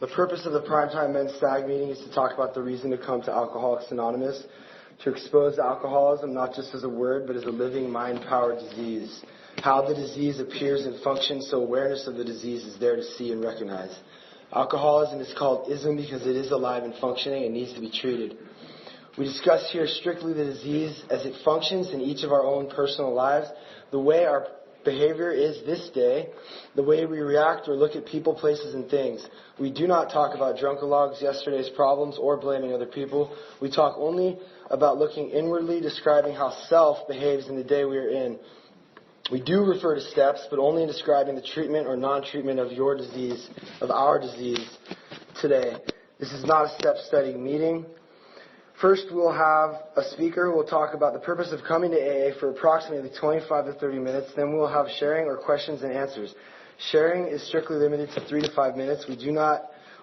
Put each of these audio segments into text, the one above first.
The purpose of the Primetime Men's Stag meeting is to talk about the reason to come to Alcoholics Anonymous, to expose alcoholism not just as a word, but as a living mind-powered disease. How the disease appears and functions, so awareness of the disease is there to see and recognize. Alcoholism is called ism because it is alive and functioning and needs to be treated. We discuss here strictly the disease as it functions in each of our own personal lives, the way our behavior is this day, the way we react or look at people, places, and things. We do not talk about drunkalogs, yesterday's problems, or blaming other people. We talk only about looking inwardly, describing how self behaves in the day we are in. We do refer to steps, but only in describing the treatment or non-treatment of your disease, of our disease today. This is not a step study meeting. First, we'll have a speaker who will talk about the purpose of coming to AA for approximately 25 to 30 minutes. Then we'll have sharing or questions and answers. Sharing is strictly limited to 3 to 5 minutes. We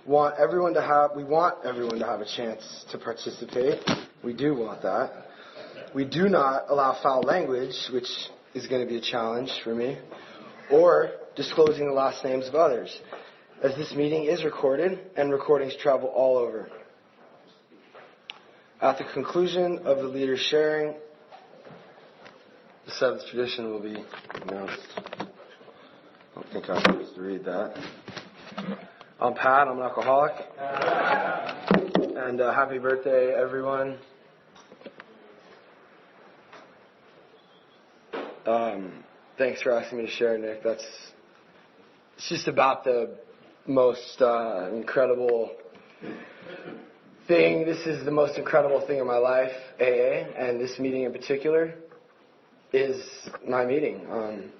want everyone to have a chance to participate. We do want that. We do not allow foul language, which is going to be a challenge for me, or disclosing the last names of others, as this meeting is recorded and recordings travel all over. At the conclusion of the leader's sharing, the seventh tradition will be announced. I don't think I'm supposed to read that. I'm Pat. I'm an alcoholic. And happy birthday, everyone. Thanks for asking me to share, Nick. It's just about the most incredible thing. This is the most incredible thing in my life, AA, and this meeting in particular is my meeting.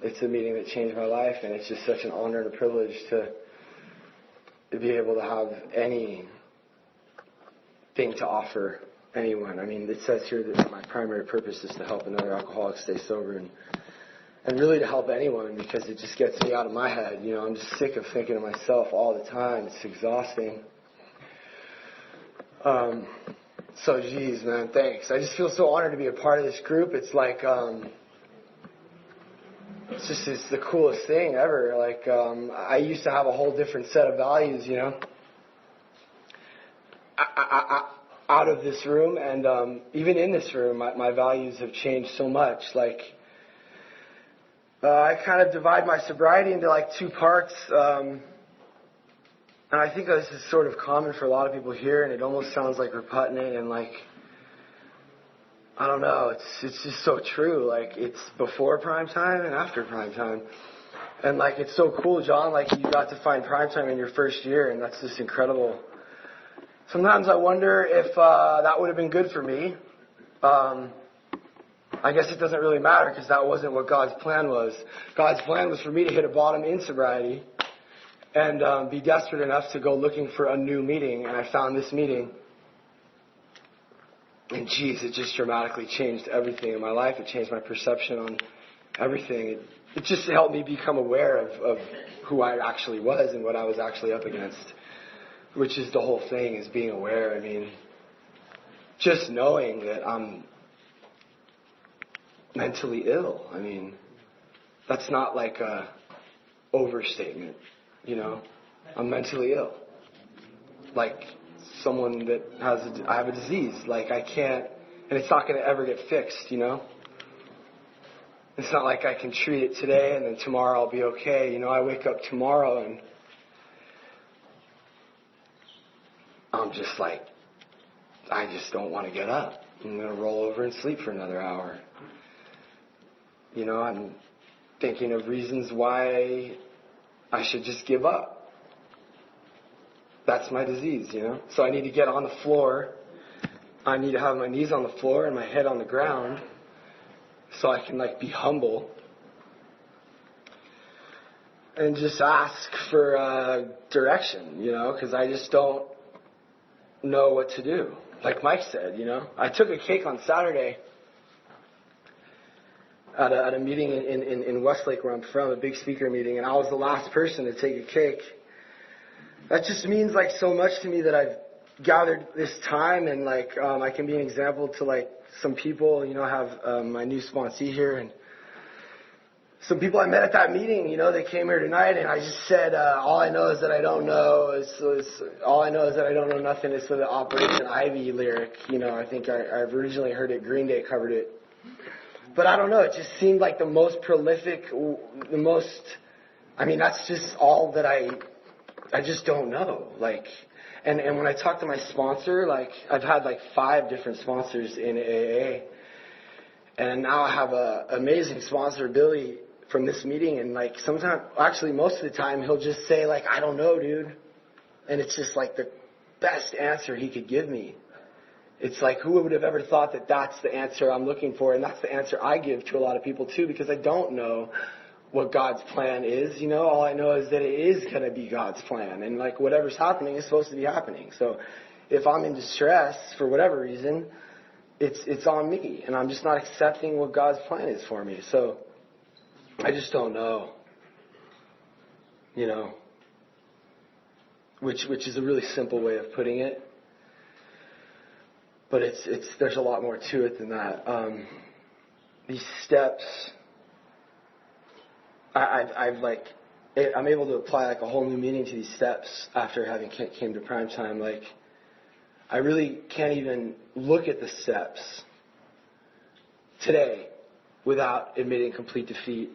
It's a meeting that changed my life, and it's just such an honor and a privilege to be able to have anything to offer anyone. I mean, it says here that my primary purpose is to help another alcoholic stay sober, and really to help anyone, because it just gets me out of my head. You know, I'm just sick of thinking of myself all the time. It's exhausting. So geez, man, thanks. I just feel so honored to be a part of this group. It's like, it's the coolest thing ever. Like, I used to have a whole different set of values, you know, out of this room, and even in this room, my values have changed so much. Like, I kind of divide my sobriety into like 2 parts. And I think this is sort of common for a lot of people here, and it almost sounds like repugnant and like, I don't know, it's just so true. Like, it's before prime time and after prime time. And like, it's so cool, John, like you got to find prime time in your first year, and that's just incredible. Sometimes I wonder if that would have been good for me. I guess it doesn't really matter, because that wasn't what God's plan was. God's plan was for me to hit a bottom in sobriety and be desperate enough to go looking for a new meeting, and I found this meeting. And geez, it just dramatically changed everything in my life. It changed my perception on everything. It just helped me become aware of who I actually was and what I was actually up against, which is the whole thing, is being aware. I mean, just knowing that I'm mentally ill. I mean, that's not like a overstatement. You know, I'm mentally ill. Like someone that I have a disease. Like I can't, and it's not going to ever get fixed, you know. It's not like I can treat it today and then tomorrow I'll be okay. You know, I wake up tomorrow and I'm just like, I just don't want to get up. I'm going to roll over and sleep for another hour. You know, I'm thinking of reasons why I should just give up. That's my disease, you know. So I need to get on the floor. I need to have my knees on the floor and my head on the ground so I can, like, be humble and just ask for direction, you know, because I just don't know what to do. Like Mike said, you know. I took a cake on Saturday at a meeting in Westlake, where I'm from, a big speaker meeting, and I was the last person to take a cake. That just means like so much to me that I've gathered this time, and like I can be an example to like some people. You know, I have my new sponsee here, and some people I met at that meeting, they came here tonight, and I just said, all I know is that I don't know. All I know is that I don't know nothing. It's the Operation Ivy lyric. I think I've originally heard it. Green Day covered it. But I don't know. It just seemed like the most prolific, that's just all that I just don't know. And when I talk to my sponsor, I've had 5 different sponsors in AA. And now I have a amazing sponsor, Billy, from this meeting. And sometimes, actually most of the time, he'll just say I don't know, dude. And it's just the best answer he could give me. It's who would have ever thought that that's the answer I'm looking for? And that's the answer I give to a lot of people too, because I don't know what God's plan is. All I know is that it is going to be God's plan. And whatever's happening is supposed to be happening. So if I'm in distress for whatever reason, it's on me. And I'm just not accepting what God's plan is for me. So I just don't know. Which is a really simple way of putting it. But there's a lot more to it than that. These steps, I'm able to apply a whole new meaning to these steps after having came to prime time. I really can't even look at the steps today without admitting complete defeat,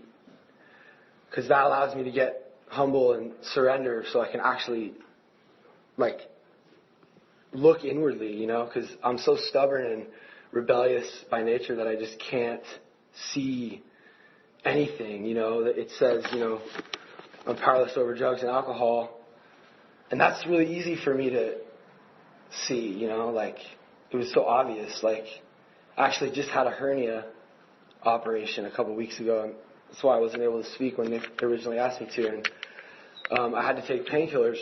because that allows me to get humble and surrender, so I can actually look inwardly, because I'm so stubborn and rebellious by nature that I just can't see anything, It says, I'm powerless over drugs and alcohol. And that's really easy for me to see, it was so obvious. I actually just had a hernia operation a couple weeks ago, and that's why I wasn't able to speak when they originally asked me to. And I had to take painkillers.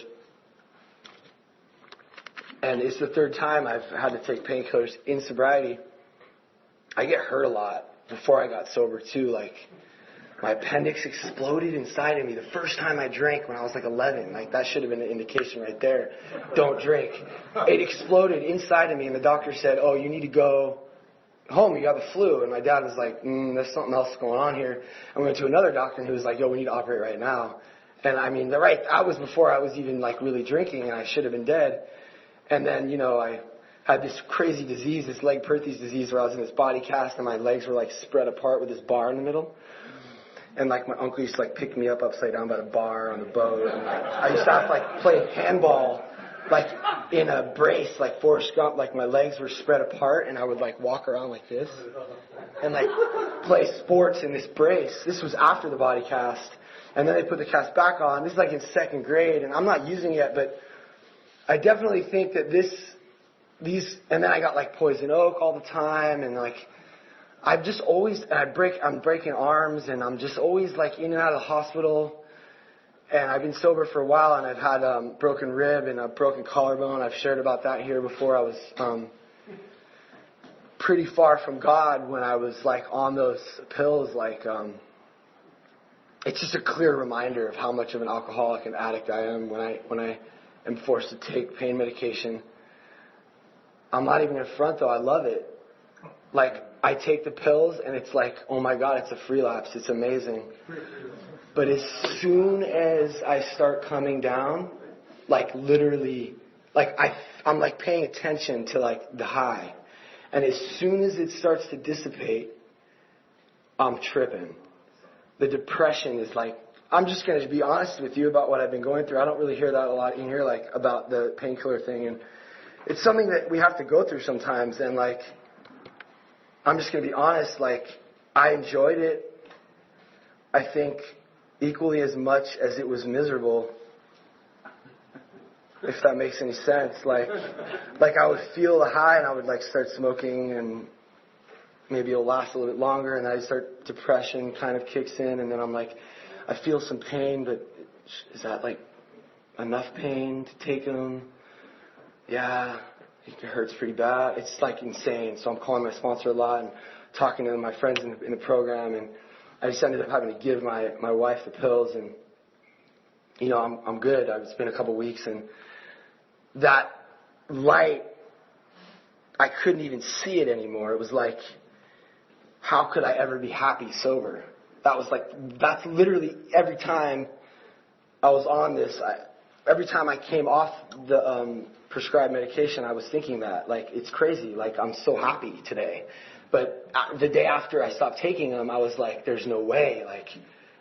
And it's the 3rd time I've had to take painkillers in sobriety. I get hurt a lot before I got sober too. My appendix exploded inside of me the first time I drank when I was 11. That should have been an indication right there. Don't drink. It exploded inside of me, and the doctor said, "Oh, you need to go home. You have the flu." And my dad was like, "There's something else going on here." I went to another doctor, and he was like, "Yo, we need to operate right now." And that was before I was even really drinking, and I should have been dead. And then, I had this crazy disease, this Legg-Perthes disease, where I was in this body cast and my legs were spread apart with this bar in the middle. And my uncle used to pick me up upside down by the bar on the boat. And I used to have to play handball in a brace, Forrest Gump. My legs were spread apart, and I would walk around like this and play sports in this brace. This was after the body cast. And then they put the cast back on. This is in 2nd grade, and I'm not using it yet, but I definitely think that and then I got poison oak all the time, and I've just always, I'm breaking arms, and I'm just always in and out of the hospital. And I've been sober for a while, and I've had a broken rib and a broken collarbone. I've shared about that here before. I was pretty far from God when I was on those pills. It's just a clear reminder of how much of an alcoholic and addict I am when I am forced to take pain medication. I'm not even in front though. I love it. I take the pills and it's oh my God, it's a relapse. It's amazing. But as soon as I start coming down, literally, I'm paying attention to the high. And as soon as it starts to dissipate, I'm tripping. The depression is I'm just going to be honest with you about what I've been going through. I don't really hear that a lot in here, about the painkiller thing. And it's something that we have to go through sometimes. And, I'm just going to be honest, I enjoyed it, I think, equally as much as it was miserable, if that makes any sense. I would feel the high, and I would, start smoking, and maybe it'll last a little bit longer, and then I start, depression kind of kicks in, and then I'm I feel some pain, but is that enough pain to take them? Yeah, it hurts pretty bad. It's insane. So I'm calling my sponsor a lot and talking to my friends in the program, and I just ended up having to give my wife the pills, and I'm good. It's been a couple weeks, and that light, I couldn't even see it anymore. It was how could I ever be happy sober? that's literally every time I was on this, every time I came off the prescribed medication, I was thinking that. Like, it's crazy. Like, I'm so happy today. But the day after I stopped taking them, I was like, there's no way. Like,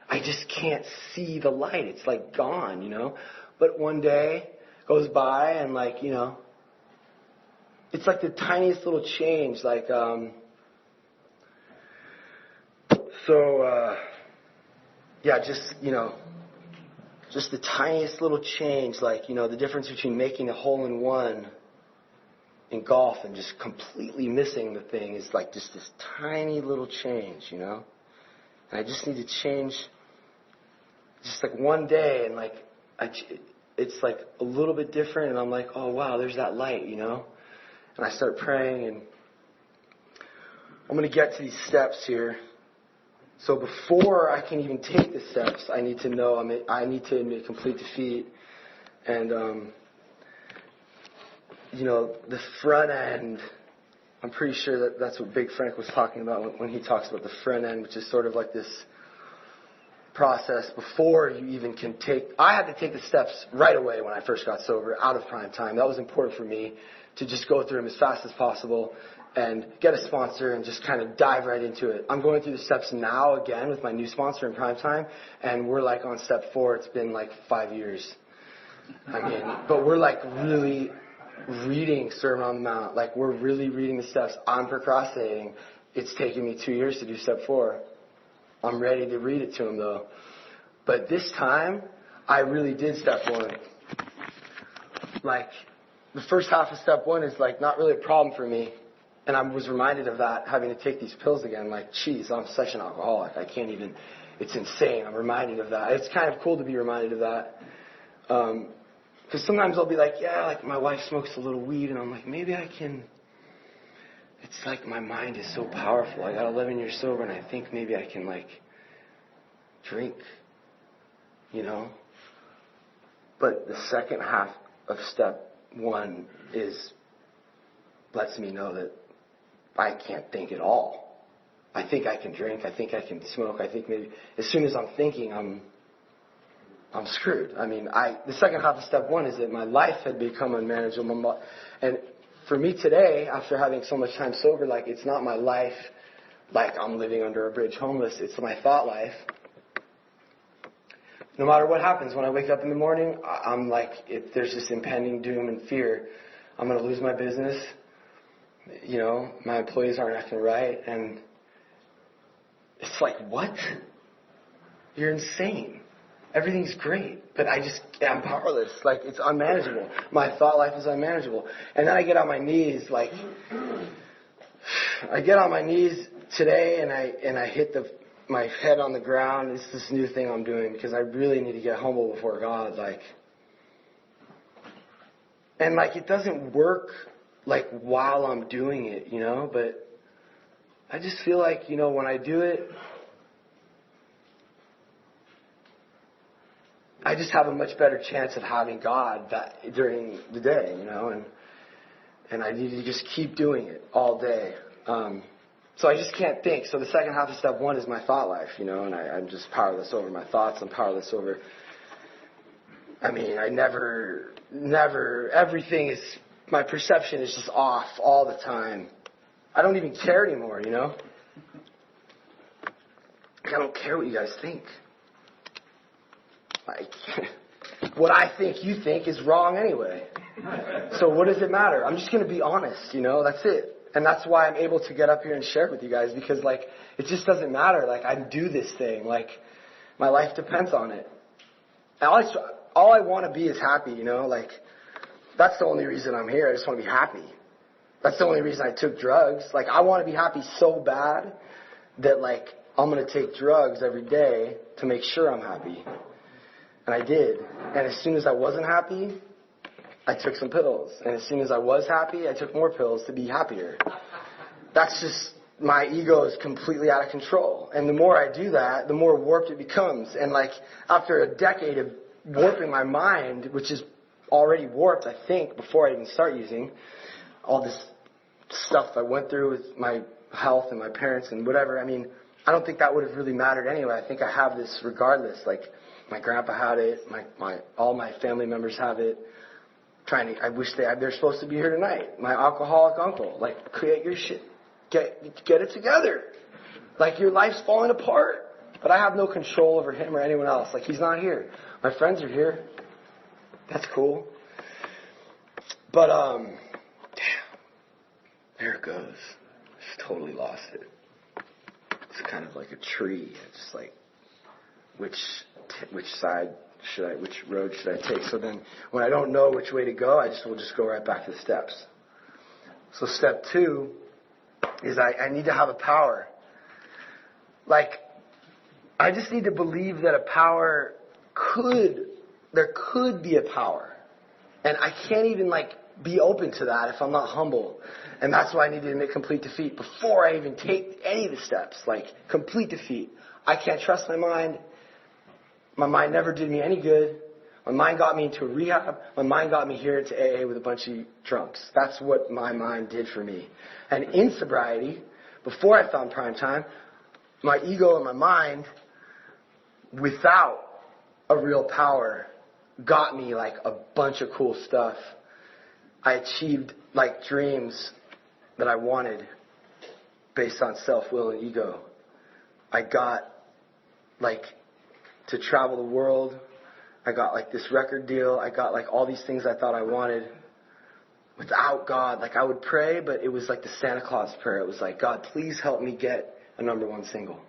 I just can't see the light. It's like gone, you know. But one day goes by and like, you know, it's like the tiniest little change. Like, just, you know, just the tiniest little change. Like, you know, the difference between making a hole in one in golf and just completely missing the thing is like just this tiny little change, you know. And I just need to change just like one day, and like it's like a little bit different, and I'm like, oh wow, there's that light, you know. And I start praying, and I'm going to get to these steps here. So before I can even take the steps, I need to know I need to admit complete defeat. And you know, the front end, I'm pretty sure that's what Big Frank was talking about when he talks about the front end, which is sort of like this process before you even can take. I had to take the steps right away when I first got sober, out of prime time. That was important for me to just go through them as fast as possible and get a sponsor and just kind of dive right into it. I'm going through the steps now again with my new sponsor in prime time, and we're like on step 4. It's been like 5 years. I mean, but we're like really reading Sermon on the Mount. Like, we're really reading the steps. I'm procrastinating. It's taken me 2 years to do step 4. I'm ready to read it to him though. But this time, I really did step 1. Like, the first half of step 1 is like not really a problem for me. And I was reminded of that, having to take these pills again. Like, geez, I'm such an alcoholic. I can't even, it's insane. I'm reminded of that. It's kind of cool to be reminded of that. Because sometimes I'll be like, yeah, like my wife smokes a little weed, and I'm like, maybe I can. It's like my mind is so powerful. I got 11 years sober, and I think maybe I can like drink, you know. But the second half of step 1 lets me know that I can't think at all. I think I can drink. I think I can smoke. I think maybe as soon as I'm thinking, I'm screwed. I mean, the second half of step 1 is that my life had become unmanageable. And for me today, after having so much time sober, like, it's not my life like I'm living under a bridge homeless. It's my thought life. No matter what happens, when I wake up in the morning, I'm like, if there's this impending doom and fear, I'm going to lose my business. You know, my employees aren't acting right. And it's like, what? You're insane. Everything's great, but I'm powerless. Like, it's unmanageable. My thought life is unmanageable. And then I get on my knees, like, I get on my knees today, and I hit my head on the ground. It's this new thing I'm doing because I really need to get humble before God. Like, and like, it doesn't work like while I'm doing it, you know, but I just feel like, you know, when I do it, I just have a much better chance of having God during the day, you know, and I need to just keep doing it all day. So I just can't think. So the second half of step 1 is my thought life, you know, and I'm just powerless over my thoughts. I'm powerless over, I mean, I never, everything is, my perception is just off all the time. I don't even care anymore, you know. I don't care what you guys think. Like, what I think you think is wrong anyway. So what does it matter? I'm just going to be honest, you know, that's it. And that's why I'm able to get up here and share it with you guys, because, like, it just doesn't matter. Like, I do this thing. Like, my life depends on it. And all I want to be is happy, you know. Like, that's the only reason I'm here. I just want to be happy. That's the only reason I took drugs. Like, I want to be happy so bad that, like, I'm going to take drugs every day to make sure I'm happy. And I did. And as soon as I wasn't happy, I took some pills. And as soon as I was happy, I took more pills to be happier. That's just, my ego is completely out of control. And the more I do that, the more warped it becomes. And like, after a decade of warping my mind, which is already warped, I think, before I even start using all this stuff I went through with my health and my parents and whatever, I mean, I don't think that would have really mattered anyway. I think I have this regardless. Like, my grandpa had it. All my family members have it. I wish they're supposed to be here tonight. My alcoholic uncle. Like, create your shit. Get it together. Like, your life's falling apart. But I have no control over him or anyone else. Like, he's not here. My friends are here. That's cool. But, damn. There it goes. Just totally lost it. It's kind of like a tree. It's just like, which road should I take? So then, when I don't know which way to go, will just go right back to the steps. So step 2 is I need to have a power. Like, I just need to believe that there could be a power. And I can't even, be open to that if I'm not humble. And that's why I need to admit complete defeat before I even take any of the steps. Like, complete defeat. I can't trust my mind. My mind never did me any good. My mind got me into a rehab. My mind got me here to AA with a bunch of drunks. That's what my mind did for me. And in sobriety, before I found prime time, my ego and my mind, without a real power, got me a bunch of cool stuff. I achieved dreams that I wanted based on self-will and ego. I got to travel the world. I got this record deal. I got all these things I thought I wanted without God. I would pray, but it was the Santa Claus prayer. It was God, please help me get a #1 single.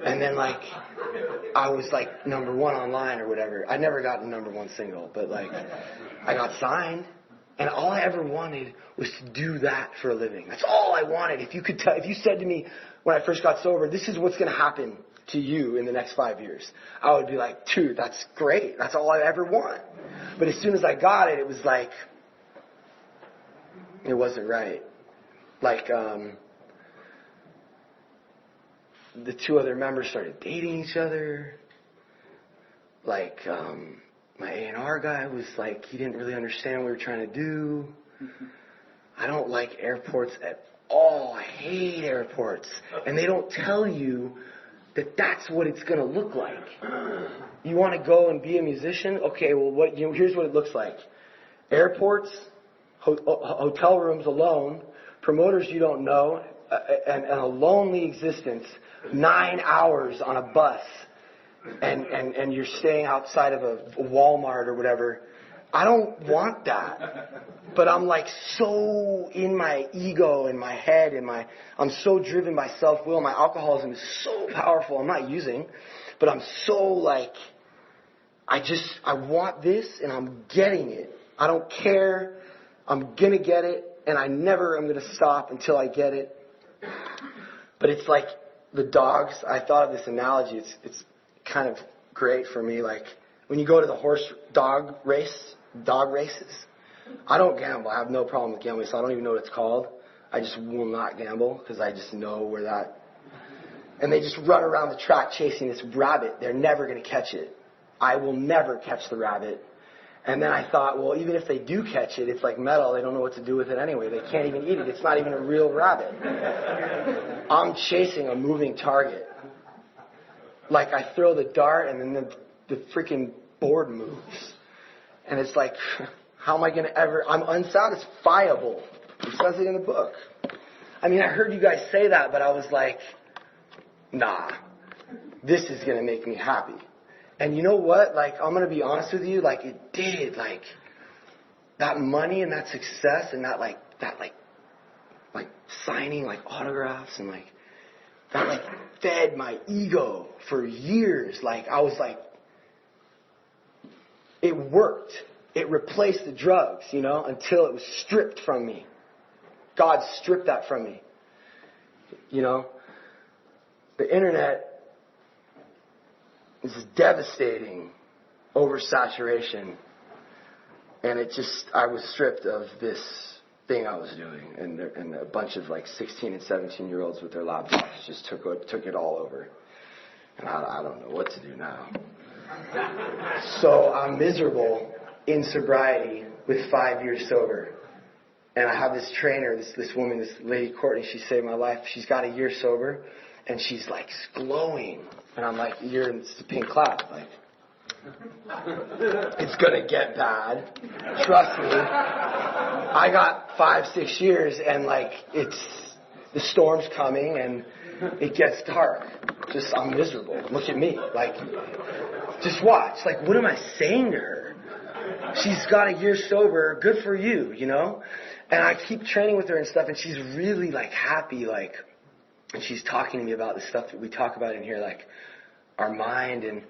And then I was #1 online or whatever. I never got a #1 single, but I got signed. And all I ever wanted was to do that for a living. That's all I wanted. If you said to me when I first got sober, this is what's going to happen to you in the next 5 years, I would be like, dude, that's great. That's all I ever want. But as soon as I got it, it was it wasn't right. The 2 other members started dating each other. My A&R guy was he didn't really understand what we were trying to do. I don't like airports at all. I hate airports. And they don't tell you that that's what it's going to look like. You want to go and be a musician? Okay, well, here's what it looks like. Airports, hotel rooms alone, promoters you don't know, and a lonely existence, 9 hours on a bus, and you're staying outside of a Walmart or whatever. I don't want that. But I'm so in my ego and my head and I'm so driven by self-will. My alcoholism is so powerful. I'm not using, but I'm so I want this and I'm getting it. I don't care. I'm going to get it and I never am going to stop until I get it. But it's the dogs. I thought of this analogy. It's kind of great for me. When you go to the dog races, I don't gamble. I have no problem with gambling, so I don't even know what it's called. I just will not gamble because I just know where that... And they just run around the track chasing this rabbit. They're never going to catch it. I will never catch the rabbit. And then I thought, well, even if they do catch it, it's like metal. They don't know what to do with it anyway. They can't even eat it. It's not even a real rabbit. I'm chasing a moving target. I throw the dart and then the freaking board moves. And it's how am I going to ever... I'm unsatisfiable. It says it in the book. I mean, I heard you guys say that, but I was nah. This is going to make me happy. And you know what? I'm going to be honest with you. It did. That money and that success and that signing, autographs and that fed my ego for years. I was it worked. It replaced the drugs, until it was stripped from me. God stripped that from me. The internet is devastating oversaturation. And I was stripped of this thing I was doing. And a bunch of 16 and 17-year-olds with their laptops just took it all over. And I don't know what to do now. So I'm miserable in sobriety with 5 years sober. And I have this trainer, this woman, this lady Courtney, she saved my life. She's got a year sober. and she's like glowing. And I'm like, you're in the pink cloud. Like, it's going to get bad. Trust me. I got 5-6 years, and like, the storm's coming, and it gets dark. I'm miserable. Look at me. Like, just watch. Like, what am I saying to her? She's got a year sober. Good for you, you know? And I keep training with her and stuff, and she's really, like, happy, like, and she's talking to me about the stuff that we talk about in here, like, our mind, and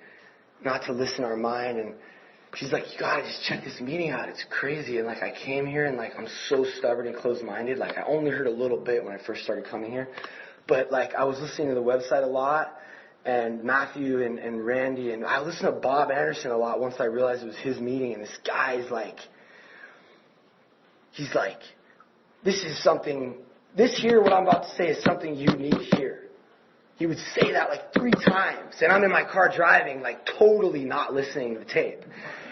not to listen to our mind, and she's like, you gotta just check this meeting out. It's crazy. And, like, I came here, and, like, I'm so stubborn and closed-minded. Like, I only heard a little bit when I first started coming here. But, like, I was listening to the website a lot, and Matthew and Randy, and I listened to Bob Anderson a lot once I realized it was his meeting, and this guy's like, he's like, this here, what I'm about to say is something you need to hear. He would say that like 3 times, and I'm in my car driving, like totally not listening to the tape.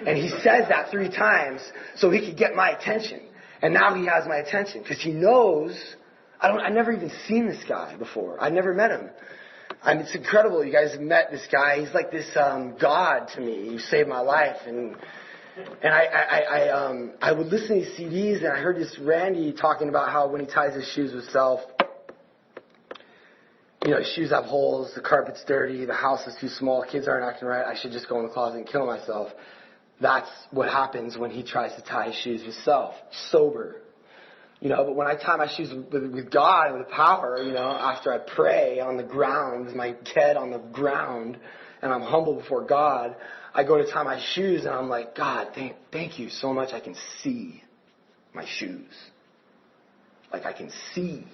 And he says that 3 times so he could get my attention. And now he has my attention because he knows, I've never even seen this guy before. I've never met him. And it's incredible. You guys have met this guy. He's like this God to me. He saved my life. And I would listen to these CDs, and I heard this Randy talking about how when he ties his shoes with self, you know, his shoes have holes, the carpet's dirty, the house is too small, kids aren't acting right, I should just go in the closet and kill myself. That's what happens when he tries to tie his shoes with self. Sober. You know, but when I tie my shoes with God, with power, you know, after I pray on the ground, with my head on the ground, and I'm humble before God, I go to tie my shoes, and I'm like, God, thank you so much. I can see my shoes. Like, I can see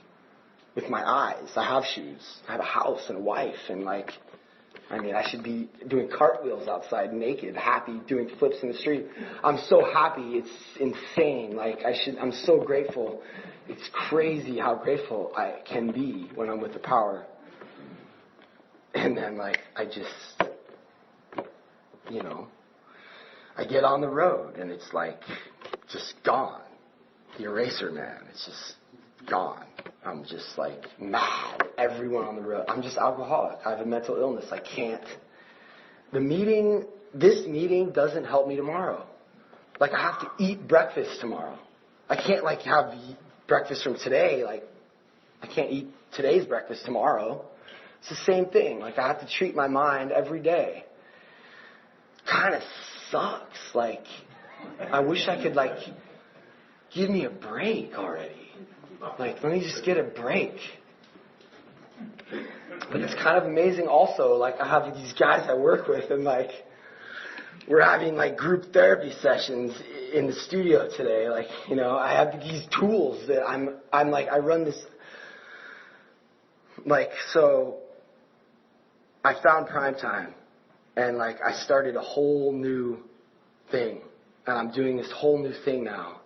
with my eyes. I have shoes. I have a house and a wife, and like, I mean, I should be doing cartwheels outside naked, happy, doing flips in the street. I'm so happy. It's insane. Like, I'm so grateful. It's crazy how grateful I can be when I'm with the power. And then, like, I just, you know, I get on the road, and it's like just gone. The eraser man, it's just gone. I'm just like mad. Everyone on the road. I'm just alcoholic. I have a mental illness. I can't. This meeting doesn't help me tomorrow. Like, I have to eat breakfast tomorrow. I can't like have breakfast from today. Like, I can't eat today's breakfast tomorrow. It's the same thing. Like, I have to treat my mind every day. Kind of sucks. Like, I wish I could like give me a break already. Like, let me just get a break. But it's kind of amazing also, like, I have these guys I work with, and like, we're having like group therapy sessions in the studio today. Like, you know, I have these tools that I'm like, I run this, like, so I found Prime Time, and like, I started a whole new thing, and I'm doing this whole new thing now.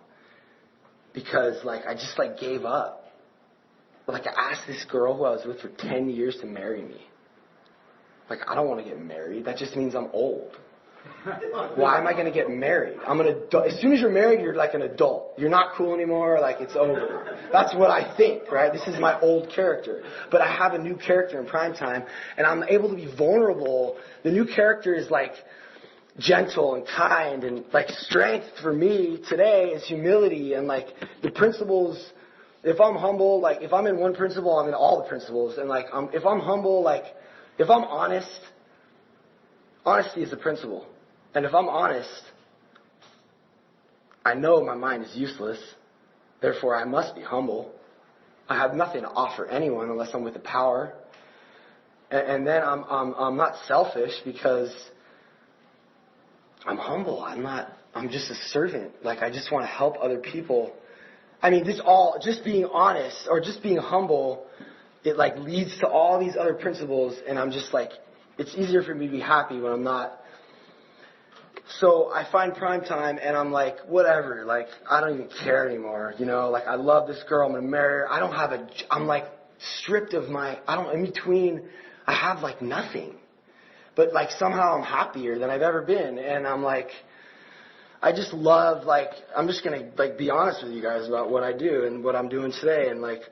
Because, like, I just, like, gave up. Like, I asked this girl who I was with for 10 years to marry me. Like, I don't want to get married. That just means I'm old. Why am I going to get married? I'm an adult. As soon as you're married, you're like an adult. You're not cool anymore. Like, it's over. That's what I think, right? This is my old character. But I have a new character in Prime Time, and I'm able to be vulnerable. The new character is, like, gentle and kind, and like strength for me today is humility, and like the principles. If I'm humble, like if I'm in one principle, I'm in all the principles. And like if I'm humble, like if I'm honest, honesty is the principle. And if I'm honest, I know my mind is useless, therefore I must be humble. I have nothing to offer anyone unless I'm with the power. And then I'm not selfish because I'm humble. I'm just a servant. Like, I just want to help other people. I mean, just being honest or just being humble, it like leads to all these other principles, and I'm just like, it's easier for me to be happy when I'm not. So I find Prime Time, and I'm like, whatever, like, I don't even care anymore, you know, like, I love this girl, I'm going to marry her. I'm like stripped of in between, I have like nothing. But, like, somehow I'm happier than I've ever been. And I'm, like, I just love, like, I'm just going to, like, be honest with you guys about what I do and what I'm doing today. And, like,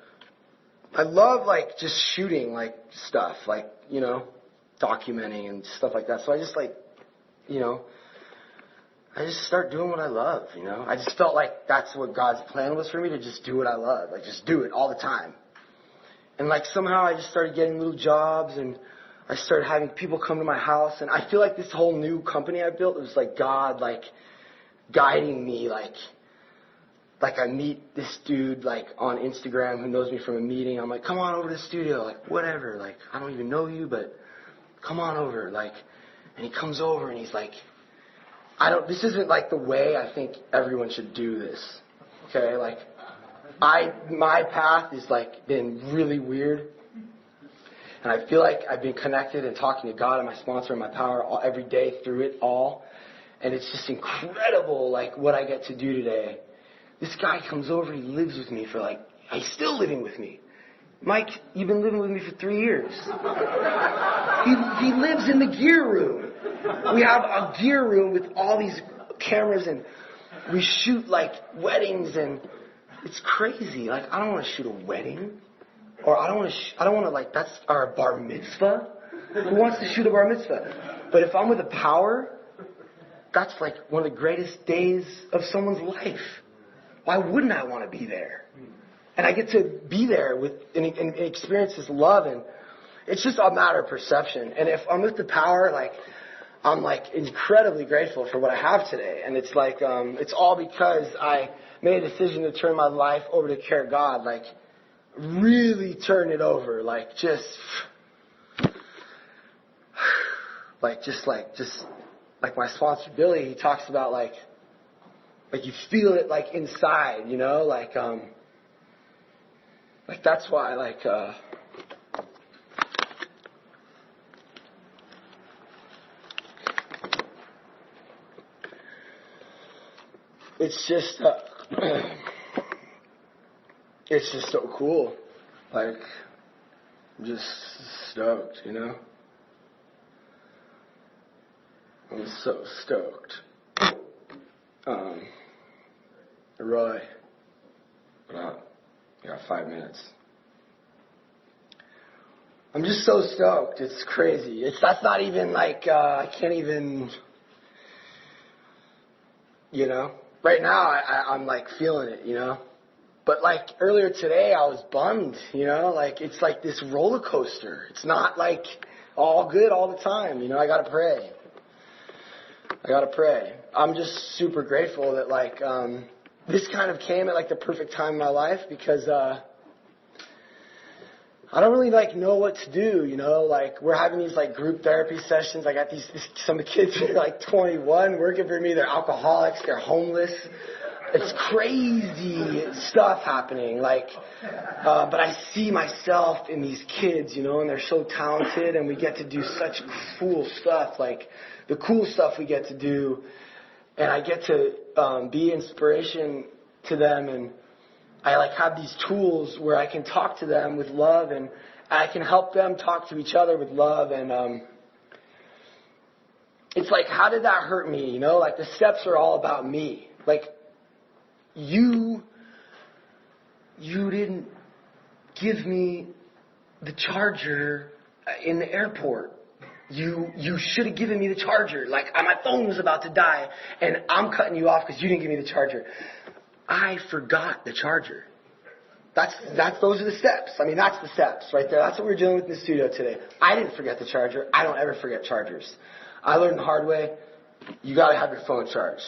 I love, like, just shooting, like, stuff, like, you know, documenting and stuff like that. So I just, like, you know, I just start doing what I love, you know. I just felt like that's what God's plan was for me, to just do what I love. Like, just do it all the time. And, like, somehow I just started getting little jobs, and I started having people come to my house. And I feel like this whole new company I built, it was like God, like, guiding me, like I meet this dude, like, on Instagram who knows me from a meeting. I'm like, come on over to the studio, like, whatever, like, I don't even know you, but come on over, like, and he comes over and he's like, this isn't, like, the way I think everyone should do this, okay, like, my path is, like, been really weird, and I feel like I've been connected and talking to God and my sponsor and my power every day through it all, and it's just incredible, like, what I get to do today. This guy comes over, he lives with me for, like, he's still living with me. Mike, you've been living with me for 3 years. He lives in the gear room. We have a gear room with all these cameras, and we shoot, like, weddings, and it's crazy. Like, I don't want to shoot a wedding. Or I don't want to, like, that's our bar mitzvah. Who wants to shoot a bar mitzvah? But if I'm with the power, that's, like, one of the greatest days of someone's life. Why wouldn't I want to be there? And I get to be there with and experience this love, and it's just a matter of perception. And if I'm with the power, like, I'm, like, incredibly grateful for what I have today. And it's like, it's all because I made a decision to turn my life over to care of God, like, really turn it over, like, just my sponsor Billy, he talks about, like you feel it, like, inside, you know, like that's why, like, it's just so cool. Like, I'm just stoked, you know? I'm so stoked. Roy, I got 5 minutes. I'm just so stoked. It's crazy. That's not even, like, I can't even, you know? Right now, I'm, like, feeling it, you know? But, like, earlier today, I was bummed, you know? Like, it's like this roller coaster. It's not, like, all good all the time, you know? I gotta pray. I'm just super grateful that, like, this kind of came at, like, the perfect time in my life, because I don't really, like, know what to do, you know? Like, we're having these, like, group therapy sessions. I got some of the kids are, like, 21 working for me. They're alcoholics. They're homeless. It's crazy stuff happening, like, but I see myself in these kids, you know, and they're so talented, and we get to do such cool stuff, like, the cool stuff we get to do, and I get to be inspiration to them, and I, like, have these tools where I can talk to them with love, and I can help them talk to each other with love, and it's like, how did that hurt me, you know? Like, the steps are all about me. Like, you didn't give me the charger in the airport. You should have given me the charger. Like, my phone was about to die, and I'm cutting you off because you didn't give me the charger. I forgot the charger. Those are the steps. I mean, that's the steps right there. That's what we're dealing with in the studio today. I didn't forget the charger. I don't ever forget chargers. I learned the hard way. You got to have your phone charged.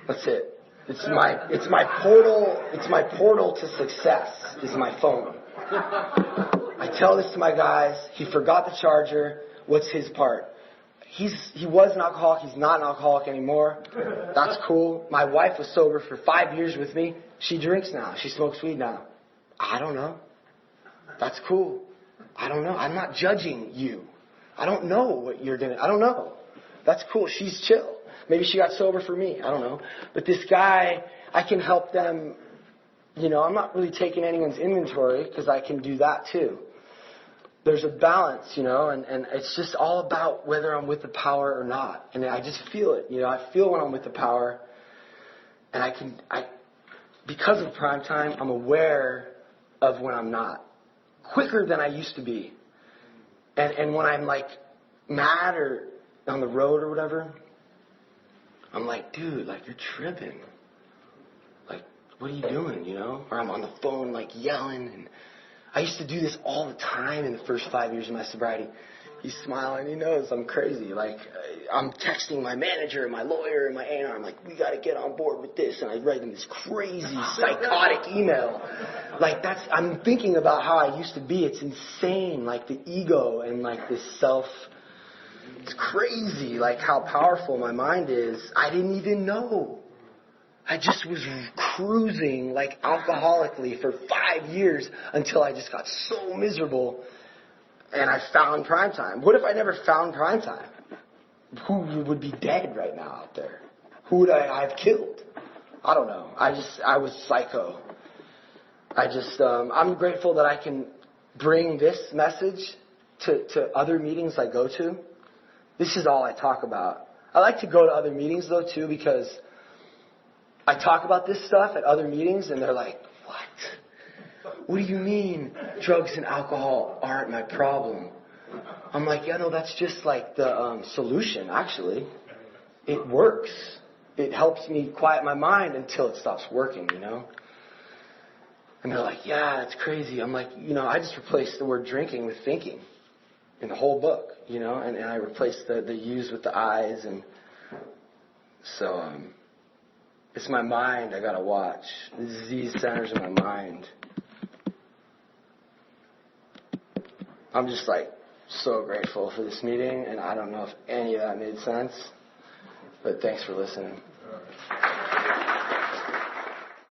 That's it. It's my portal to success is my phone. I tell this to my guys. He forgot the charger. What's his part? He was an alcoholic. He's not an alcoholic anymore. That's cool. My wife was sober for 5 years with me. She drinks now. She smokes weed now. I don't know. That's cool. I don't know. I'm not judging you. I don't know what you're I don't know. That's cool. She's chill. Maybe she got sober for me. I don't know. But this guy, I can help them. You know, I'm not really taking anyone's inventory because I can do that too. There's a balance, you know, and it's just all about whether I'm with the power or not. And I just feel it. You know, I feel when I'm with the power. And because of prime time, I'm aware of when I'm not. quicker than I used to be. And when I'm like mad or on the road or whatever, I'm like, dude, like you're tripping. Like, what are you doing, you know? Or I'm on the phone like yelling. And I used to do this all the time in the first 5 years of my sobriety. He's smiling. He knows I'm crazy. Like, I'm texting my manager and my lawyer and my A&R. I'm like, we got to get on board with this. And I write them this crazy, psychotic email. Like, I'm thinking about how I used to be. It's insane. Like, the ego and, like, this self. It's crazy, like, how powerful my mind is. I didn't even know. I just was cruising, like, alcoholically for 5 years until I just got so miserable. And I found prime time. What if I never found prime time? Who would be dead right now out there? Who would I have killed? I don't know. I was psycho. I'm grateful that I can bring this message to other meetings I go to. This is all I talk about. I like to go to other meetings though too, because I talk about this stuff at other meetings and they're like, what? What do you mean drugs and alcohol aren't my problem? I'm like, yeah, no, that's just like the solution, actually. It works. It helps me quiet my mind until it stops working, you know? And they're like, yeah, it's crazy. I'm like, you know, I just replaced the word drinking with thinking in the whole book, you know? And I replaced the U's with the I's. And so it's my mind I got to watch. The disease centers in my mind. I'm just like so grateful for this meeting, and I don't know if any of that made sense, but thanks for listening.